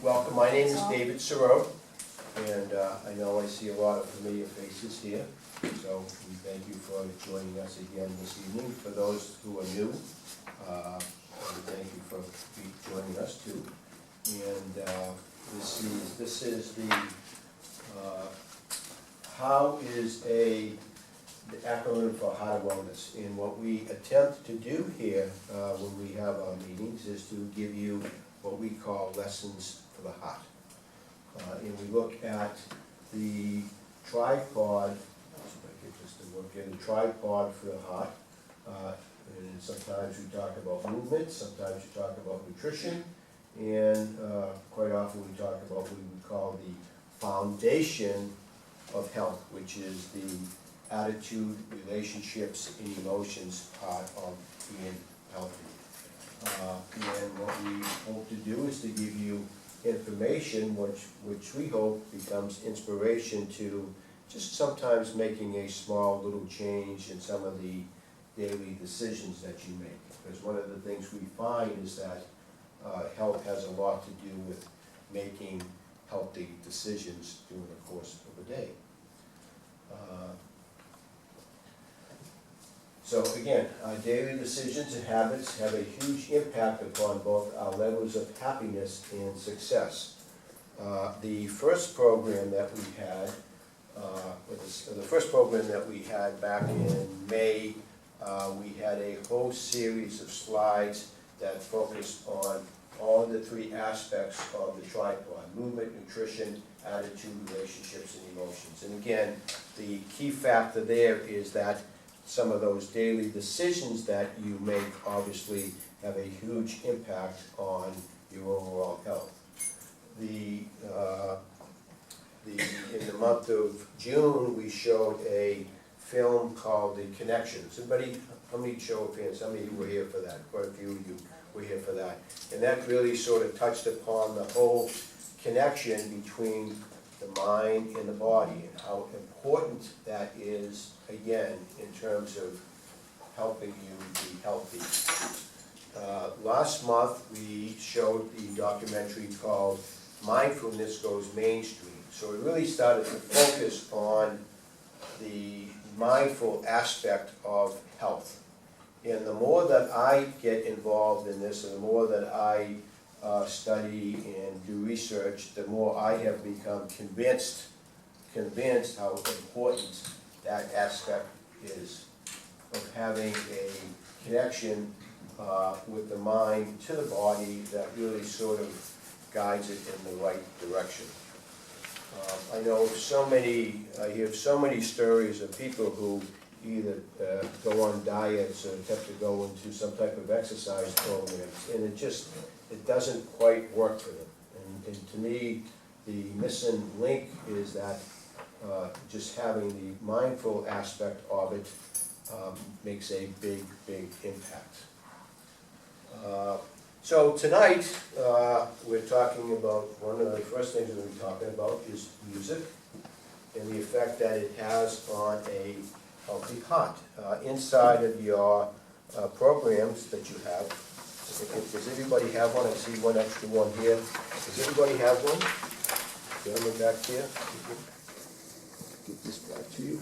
Welcome, my name is David Sorrow, and I know I see a lot of familiar faces here, so we thank you for joining us again this evening. For those who are new, we thank you for joining us too. And this is the HOW is the acronym for Heart and Wellness. And what we attempt to do here when we have our meetings is to give you what we call lessons for the heart. And we look at the tripod, if I get this to work in, the tripod for the heart. And sometimes we talk about movement, sometimes we talk about nutrition, and quite often we talk about what we would call the foundation of health, which is the attitude, relationships, and emotions part of being healthy. And what we hope to do is to give you information which we hope becomes inspiration to just sometimes making a small little change in some of the daily decisions that you make. Because one of the things we find is that health has a lot to do with making healthy decisions during the course of a day. So again, our daily decisions and habits have a huge impact upon both our levels of happiness and success. The first program that we had, back in May, we had a whole series of slides that focused on all the three aspects of the tripod: movement, nutrition, attitude, relationships, and emotions. And again, the key factor there is that some of those daily decisions that you make obviously have a huge impact on your overall health. In the month of June, we showed a film called The Connections. How many show of hands? How many of you were here for that? Quite a few of you were here for that. And that really sort of touched upon the whole connection between the mind and the body, and how important that is, again, in terms of helping you be healthy. Last month, we showed the documentary called Mindfulness Goes Mainstream. So we really started to focus on the mindful aspect of health. And the more that I get involved in this, and the more that I study and do research, the more I have become convinced how important that aspect is of having a connection with the mind to the body that really sort of guides it in the right direction. I know I hear so many stories of people who either go on diets or attempt to go into some type of exercise programs, and it doesn't quite work for them. And to me, the missing link is that just having the mindful aspect of it makes a big impact. So tonight, we're talking about, one of the first things we're going to be talking about is music and the effect that it has on a healthy heart. Inside of your programs that you have, does everybody have one? I see one extra one here. Does everybody have one? Gentleman back here. Get this back to you.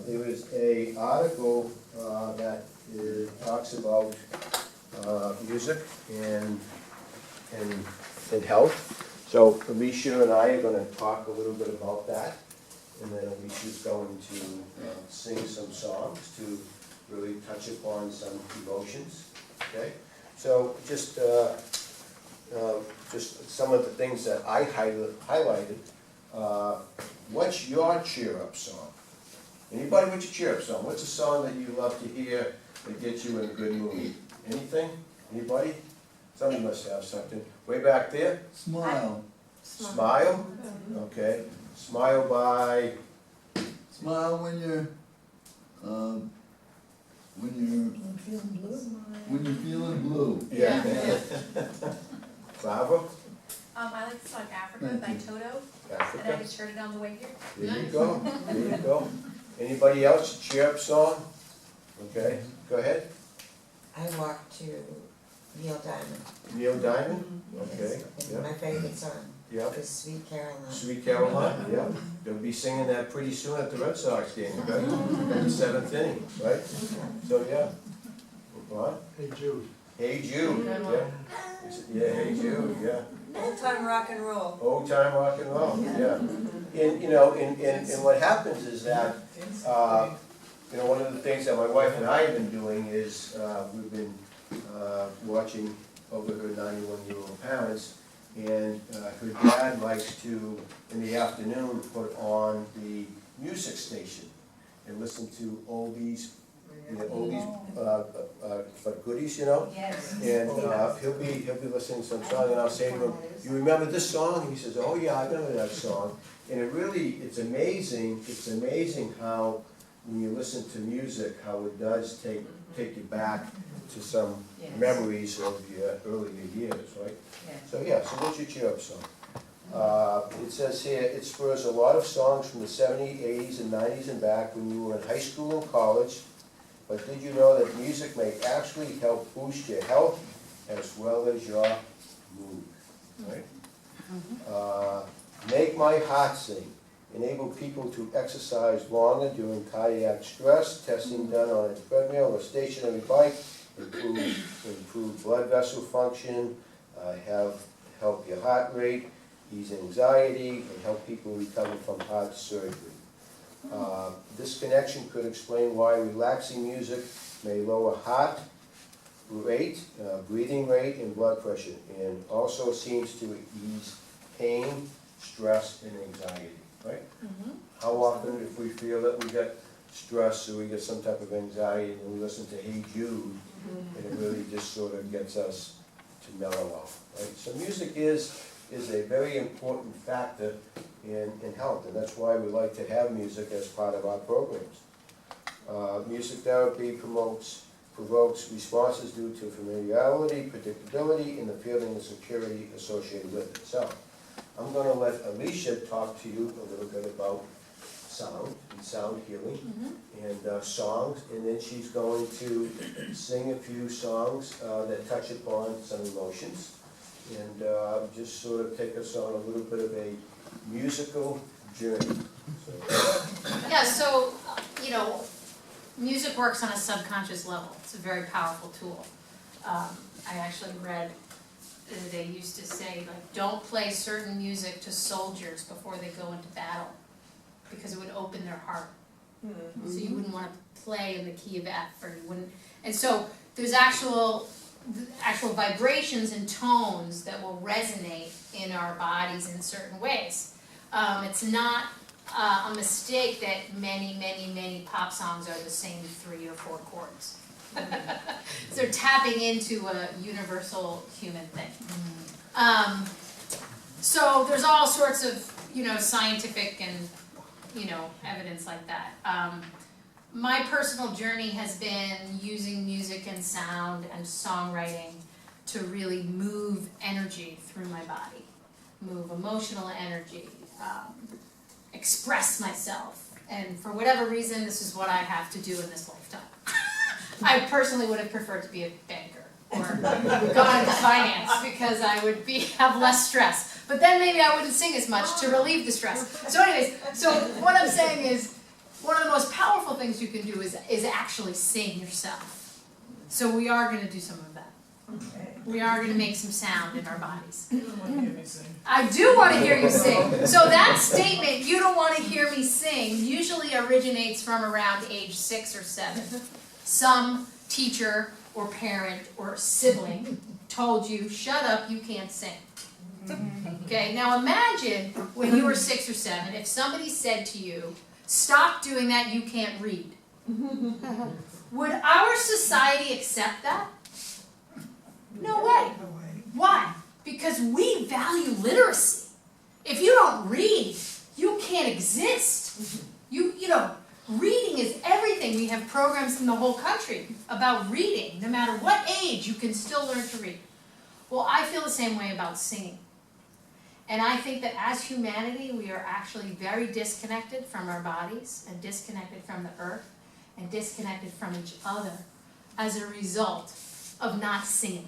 There is an article that talks about music and health. So Alicia and I are going to talk a little bit about that, and then Alicia's going to sing some songs to really touch upon some emotions. Okay, so just some of the things that I highlighted. What's your cheer-up song? Anybody, what's your cheer-up song? What's a song that you love to hear that gets you in a good mood? Anything? Anybody? Somebody must have something. Way back there? Smile. Smile? Okay. Smile by? Smile when you're feeling blue. Yeah. Barbara? I like the song Africa by Toto, and I Africa? just heard it on the way here. There you go. There you go. Anybody else? Cheer-up song? Okay. Go ahead. I walk to Neil Diamond. Neil Diamond? Okay, And yeah, my favorite song yeah. is Sweet Caroline. Sweet Caroline, yeah. They'll be singing that pretty soon at the Red Sox game, right? In the seventh inning, right? So, yeah. What? Hey Jude. Hey Jude, yeah. Yeah, Hey Jude, yeah. Old time rock and roll. Old time rock and roll, yeah. And, you know, and what happens is that, you know, one of the things that my wife and I have been doing is, we've been watching over her 91-year-old parents, and her dad likes to, in the afternoon, put on the music station and listen to oldies, you know, oldies, but goodies, you know? Yes. And he'll be listening to some song, and I'll say to him, "You remember this song?" And he says, "Oh yeah, I remember that song." And it's amazing how, when you listen to music, how it does take you back to some Yes. memories of your earlier years, right? Yes. So yeah, so what's your cheer up song? It says here, it spurs a lot of songs from the 70s, 80s, and 90s and back when you were in high school and college. But did you know that music may actually help boost your health as well as your mood, right? Make my heart sing. Enable people to exercise longer during cardiac stress. Testing done on a treadmill or stationary bike. Improve blood vessel function. Help your heart rate. Ease anxiety and help people recover from heart surgery. This connection could explain why relaxing music may lower heart rate, breathing rate, and blood pressure, and also seems to ease pain, stress, and anxiety, right? How often, if we feel that we get stress or we get some type of anxiety, and we listen to Hey Jude, and it really just sort of gets us to mellow out, right? So music is a very important factor in health, and that's why we like to have music as part of our programs. Music therapy provokes responses due to familiarity, predictability, and the feeling of security associated with it. So, I'm going to let Alicia talk to you a little bit about sound and sound healing and songs, and then she's going to sing a few songs that touch upon some emotions, and just sort of take us on a little bit of a musical journey. Yeah, so, you know, music works on a subconscious level. It's a very powerful tool. I actually read that they used to say, like, don't play certain music to soldiers before they go into battle, because it would open their heart. So you wouldn't want to play in the key of F, or you wouldn't. And so there's actual vibrations and tones that will resonate in our bodies in certain ways. It's not a mistake that many pop songs are the same 3 or 4 chords. So they're tapping into a universal human thing. So there's all sorts of, you know, scientific and, you know, evidence like that. My personal journey has been using music and sound and songwriting to really move energy through my body, move emotional energy, express myself. And for whatever reason, this is what I have to do in this lifetime. I personally would have preferred to be a banker or go into finance because I would have less stress. But then maybe I wouldn't sing as much to relieve the stress. So anyways, so what I'm saying is, one of the most powerful things you can do is actually sing yourself. So we are going to do some of that. We are going to make some sound in our bodies. I do want to hear you sing. So that statement, you don't want to hear me sing, usually originates from around age 6 or 7. Some teacher or parent or sibling told you, shut up, you can't sing. Okay, now imagine when you were 6 or 7, if somebody said to you, stop doing that, you can't read. Would our society accept that? No way. Why? Because we value literacy. If you don't read, you can't exist. You know, reading is everything. We have programs in the whole country about reading. No matter what age, you can still learn to read. Well, I feel the same way about singing. And I think that as humanity, we are actually very disconnected from our bodies and disconnected from the earth and disconnected from each other as a result of not singing.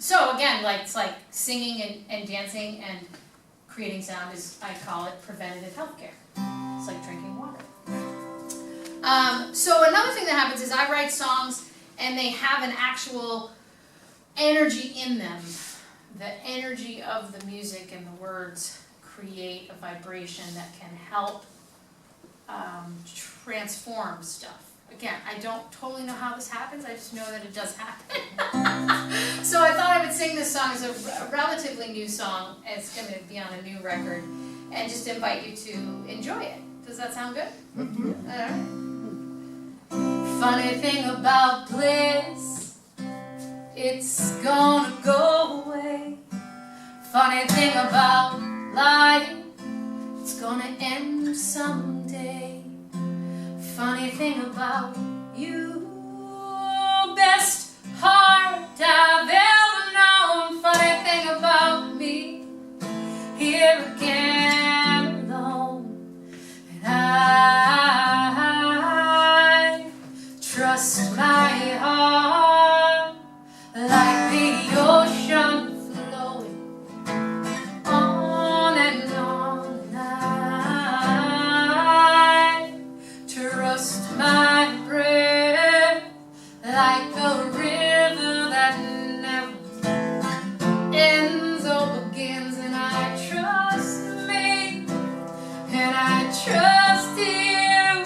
So again, like, it's like singing and dancing and creating sound is, I call it preventative healthcare. It's like drinking water. So another thing that happens is I write songs and they have an actual energy in them. The energy of the music and the words create a vibration that can help transform stuff. Again, I don't totally know how this happens, I just know that it does happen. So I thought I would sing this song. It's a relatively new song. It's going to be on a new record, and just invite you to enjoy it. Does that sound good? Mm-hmm. All right. Funny thing about bliss, it's gonna go away. Funny thing about life, it's gonna end someday. Funny thing about you, best heart I've ever known. Funny thing about me, here again alone. And I trust my heart like the ocean flowing on and on. And I trust my breath like a river that never ends or begins. And I trust me, and I trust you,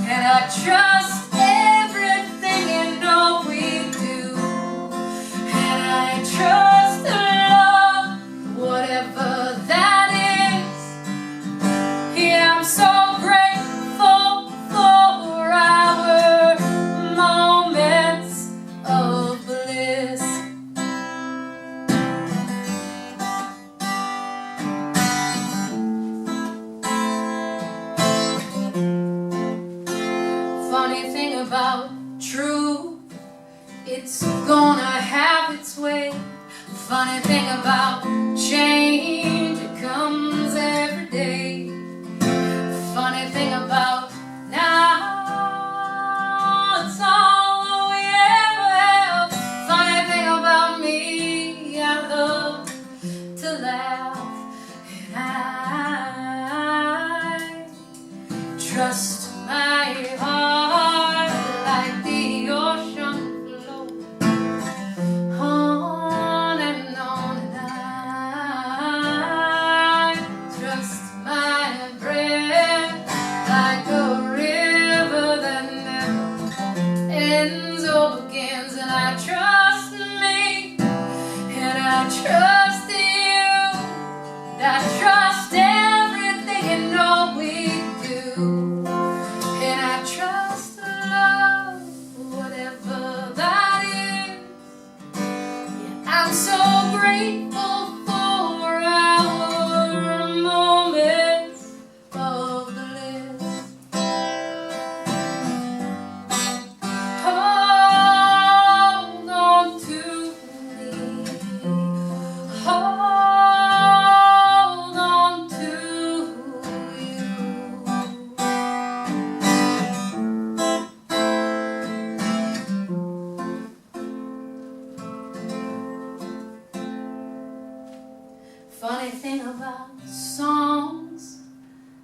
and I trust everything in all we do. And I trust the love, whatever that is. Yeah, I'm so grateful for our moments of bliss. Funny thing about truth, it's gonna have its way. Funny thing about change, it comes every day. Funny thing about now, it's all we ever have. Funny thing about me, I love to laugh. And I trust my heart like the ocean flow on and on. And I trust my breath like a river that never ends or begins. And I trust me, and I trust you, and I trust everything in all we do. And I trust love, whatever that is. I'm so grateful for our moments of bliss. Hold on to me. Hold on to you. Funny thing about songs,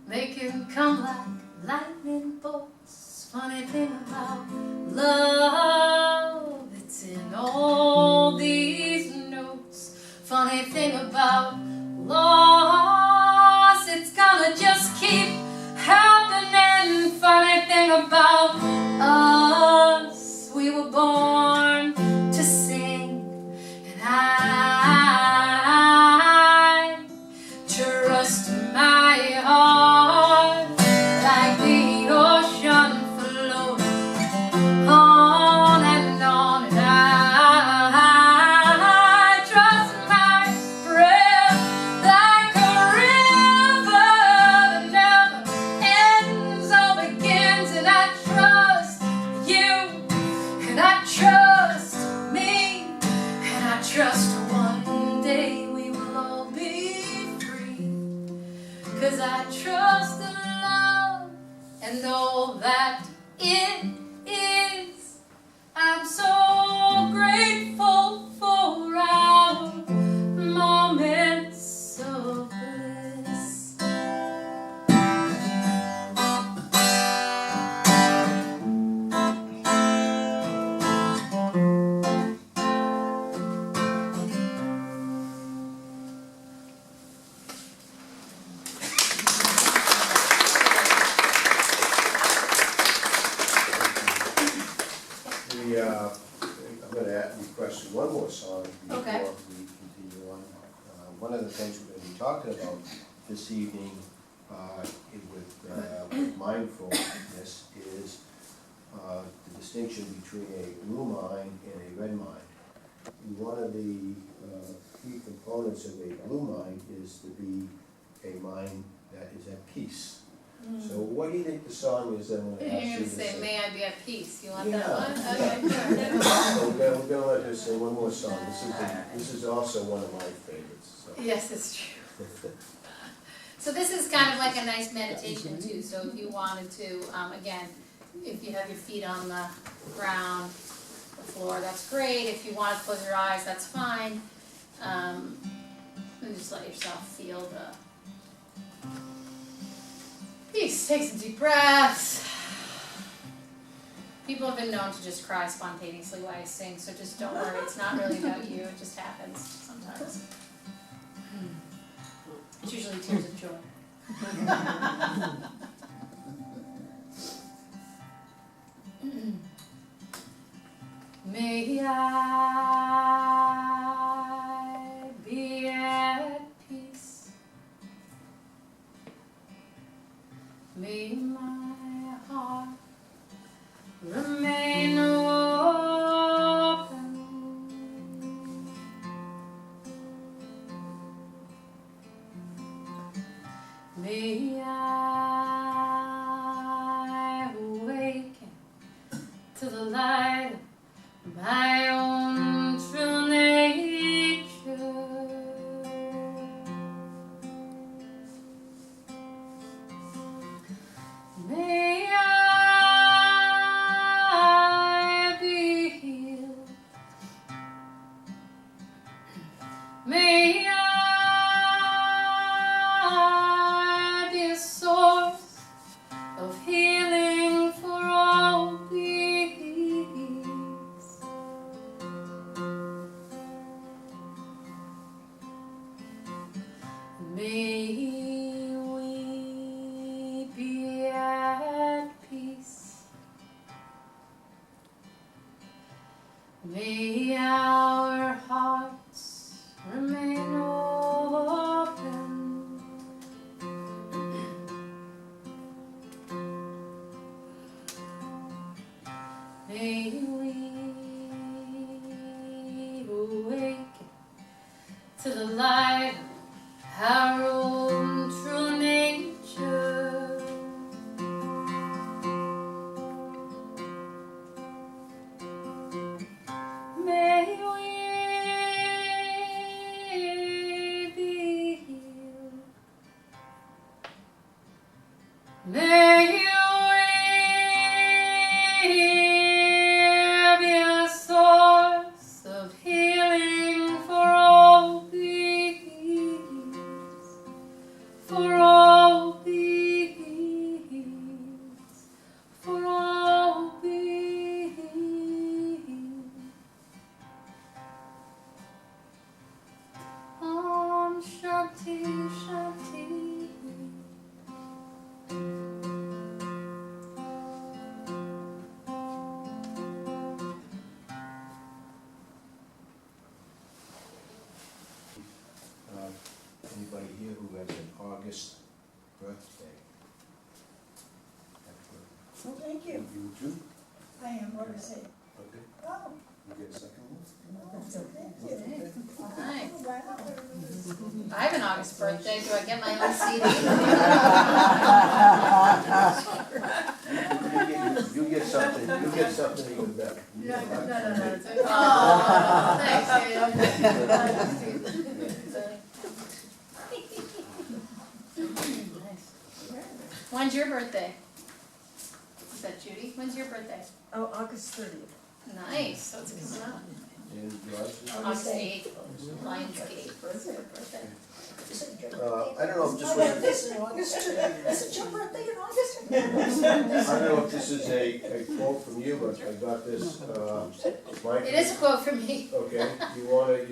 they can come like lightning bolts. Funny thing about love, it's in all these notes. Funny thing about loss, it's gonna just keep happening. Funny thing about us, we were born to sing. And I trust my heart like the ocean flowing on and on. And I trust my breath like a river that never ends or begins. And I trust you, and I trust me, and I trust one day we will all be free. 'Cause I trust the love and all that it is. I'm so grateful for things we're gonna be talking about this evening, with mindfulness is, the distinction between a blue mind and a red mind. One of the, key components of a blue mind is to be a mind that is at peace. So what do you think the song is that I'm gonna You're ask you gonna to say, sing? may I be at peace, you want Yeah. that one? Okay, sure. So we're gonna let her sing one more song. This is also one of my favorites, so. Yes, it's true. So this is kind of like a nice meditation too, so if you wanted to, again, if you have your feet on the ground, the floor, that's great. If you want to close your eyes, that's fine. And just let yourself feel the peace. Take some deep breaths. People have been known to just cry spontaneously while I sing, so just don't worry, it's not really about you, it just happens sometimes. It's usually tears of joy. May I be at peace. May my heart remain open. May I awaken to the light of my own true nature. May I be healed. May I be a source of healing for all beings. May we be at peace. May our hearts remain open. May we awaken to the light of our own true nature. May we be healed. May we be a source of healing for all beings. For all beings. For all beings. Om Shanti Shanti. Anybody here who has an August birthday? Oh, thank you. You too? I am, what is it? Okay. Oh, You get a second one? thank you. Nice. Oh, wow. I have an August birthday. Do I get my own CD? You get something even better. No. It's okay. Oh, thanks, Nice. When's your birthday? Is that Judy? When's your birthday? Oh, August 30th. Nice. So it's coming up. And yours? August 8th. Lionsgate. Birthday. I don't know if this was, This in August. Is it your birthday in August? I don't know if this is a quote from you, but I got this, Mike. It is a quote from me. Okay, you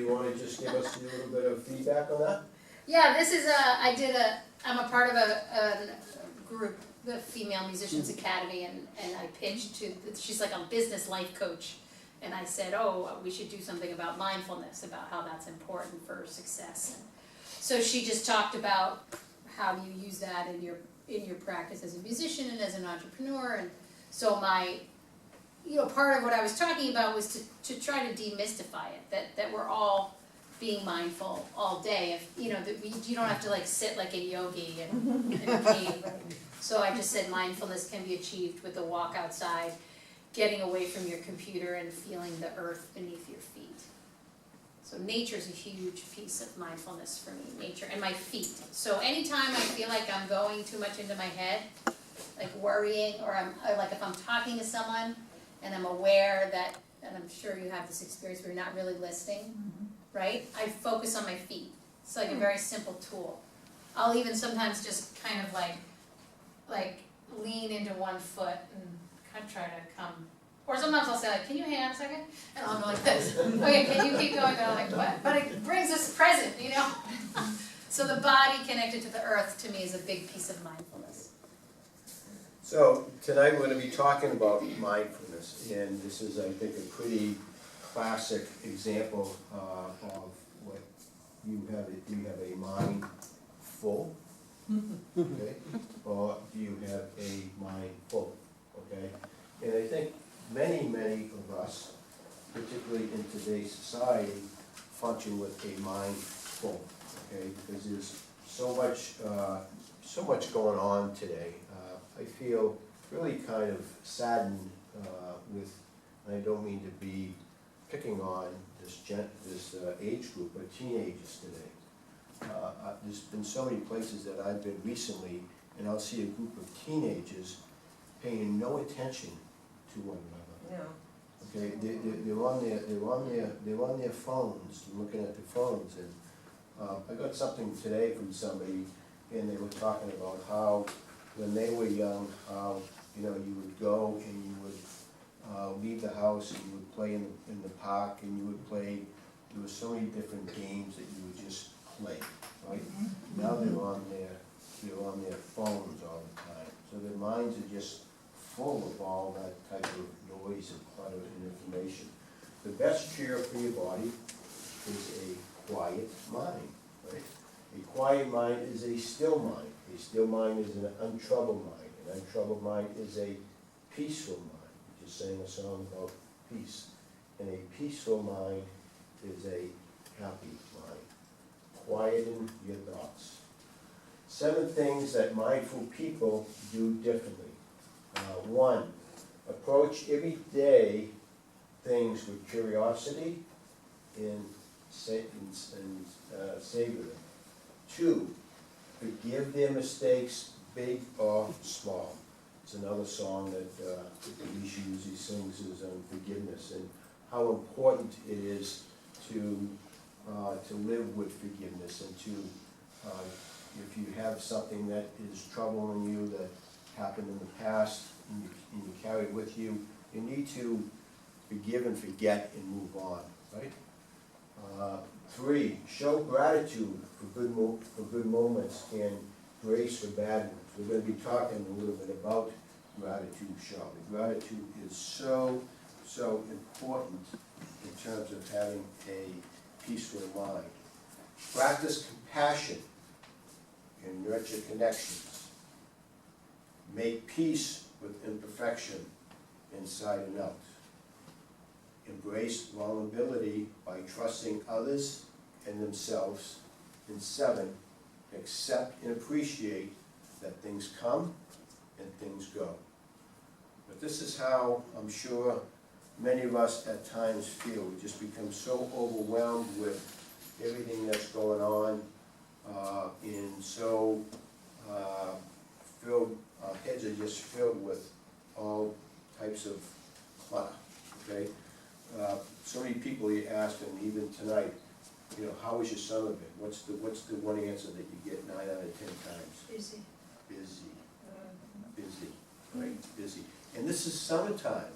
wanna just give us a little bit of feedback on that? Yeah, this is I'm a part of a group, the Female Musicians Academy, and I pitched to, she's like a business life coach. And I said, oh, we should do something about mindfulness, about how that's important for success. So she just talked about how you use that in your practice as a musician and as an entrepreneur, and so part of what I was talking about was to try to demystify it, that we're all being mindful all day. If that you don't have to like sit like a yogi in a cave. Right? So I just said mindfulness can be achieved with a walk outside, getting away from your computer and feeling the earth beneath your feet. So nature's a huge piece of mindfulness for me, nature and my feet. So anytime I feel like I'm going too much into my head, like worrying, or like if I'm talking to someone and I'm aware that, and I'm sure you have this experience where you're not really listening, right? I focus on my feet. It's like a very simple tool. I'll even sometimes just kind of like lean into one foot and kind of try to come. Or sometimes I'll say like, can you hang on a second? And I'll go like this. Okay, can you keep going? I'm like, what? But it brings us present, So the body connected to the earth to me is a big piece of mindfulness. So tonight we're going to be talking about mindfulness, and this is, I think, a pretty classic example of what you have. Do you have a mind full, okay, or do you have a mind full, okay? And I think many of us, particularly in today's society, function with a mind full, okay? Because there's so much going on today. I feel really kind of saddened with, and I don't mean to be picking on this age group, but teenagers today. There's been so many places that I've been recently, and I'll see a group of teenagers paying no attention to one another. No. Okay, they're on their phones, looking at their phones, and I got something today from somebody, and they were talking about how when they were young, how you would go and you would leave the house and you would play in the park, and you would play. There were so many different games that you would just play, right? Now they're on their phones all the time, so their minds are just full of all that type of noise and clutter and information. The best cure for your body is a quiet mind, right? A quiet mind is a still mind. A still mind is an untroubled mind. An untroubled mind is a peaceful mind. We just sang a song about peace. And a peaceful mind is a happy mind. Quieten your thoughts. 7 things that mindful people do differently. 1, approach everyday things with curiosity and savor them. 2, forgive their mistakes, big or small. It's another song that Alicia usually sings is on forgiveness, and how important it is to live with forgiveness, and to if you have something that is troubling you that happened in the past and you carry it with you, you need to forgive and forget and move on, right? 3, show gratitude for good moments and grace for bad ones. We're going to be talking a little bit about gratitude shortly. Gratitude is so important in terms of having a peaceful mind. Practice compassion and nurture connections. Make peace with imperfection inside and out. Embrace vulnerability by trusting others and themselves. And 7, accept and appreciate that things come and things go. But this is how I'm sure many of us at times feel. We just become so overwhelmed with everything that's going on, and so filled, our heads are just filled with all types of clutter, okay? So many people you ask, and even tonight, how was your summer been? What's the one answer that you get 9 out of 10 times? Busy. Busy, right, busy. And this is summertime.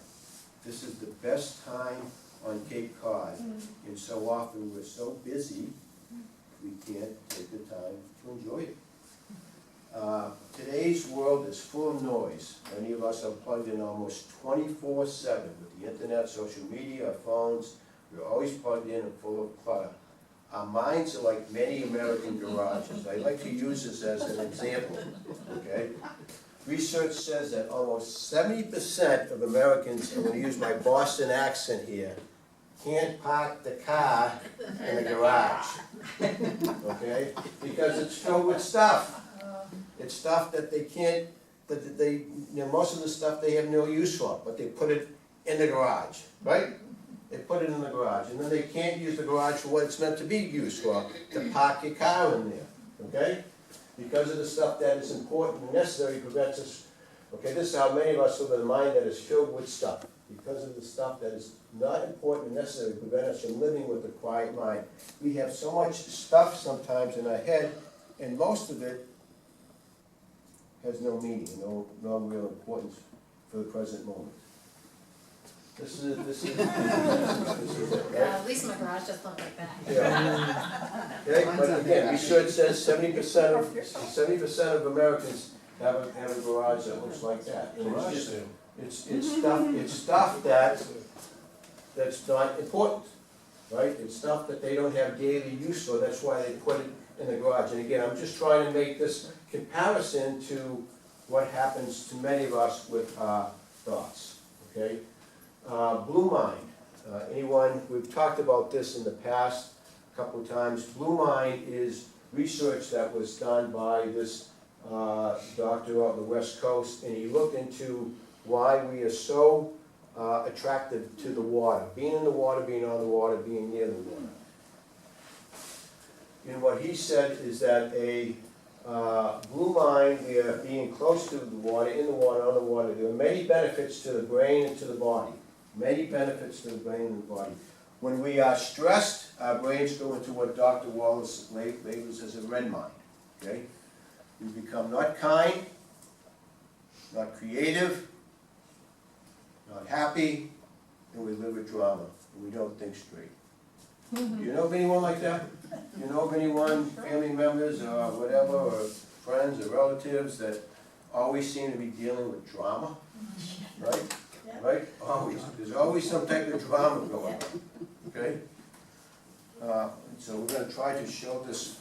This is the best time on Cape Cod. And so often we're so busy, we can't take the time to enjoy it. Today's world is full of noise. Many of us are plugged in almost 24/7 with the internet, social media, our phones. We're always plugged in and full of clutter. Our minds are like many American garages. I like to use this as an example, okay? Research says that almost 70% of Americans, I'm gonna use my Boston accent here, can't park the car in the garage, okay? Because it's filled with stuff. It's stuff that they can't, that they, you know, most of the stuff they have no use for, but they put it in the garage, right? They put it in the garage, and then they can't use the garage for what it's meant to be used for, to park your car in there, okay? Because of the stuff that is important and necessary prevents us, okay, this is how many of us live in a mind that is filled with stuff. Because of the stuff that is not important and necessary prevent us from living with a quiet mind. We have so much stuff sometimes in our head, and most of it has no meaning, no real importance for the present moment. This is it, right? At least my garage doesn't look like that. Yeah. Okay, but again, research says 70% of Americans have a garage that looks like that. And it's stuff that's not important, right? It's stuff that they don't have daily use for, that's why they put it in the garage. And again, I'm just trying to make this comparison to what happens to many of us with our thoughts, okay? Blue Mind, anyone, we've talked about this in the past a couple of times. Blue Mind is research that was done by this doctor out on the West Coast, and he looked into why we are so attracted to the water, being in the water, being on the water, being near the water. And what he said is that a blue mind, we are being close to the water, in the water, on the water, there are many benefits to the brain and to the body. Many benefits to the brain and the body. When we are stressed, our brains go into what Dr. Wallace labels as a red mind, okay? We become not kind, not creative, not happy, and we live with drama, and we don't think straight. Do you know of anyone like that? Do you know of anyone, family members or whatever, or friends or relatives that always seem to be dealing with drama? Right? Right? Always. There's always some type of drama going on. Okay? So we're going to try to show this.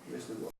Here's the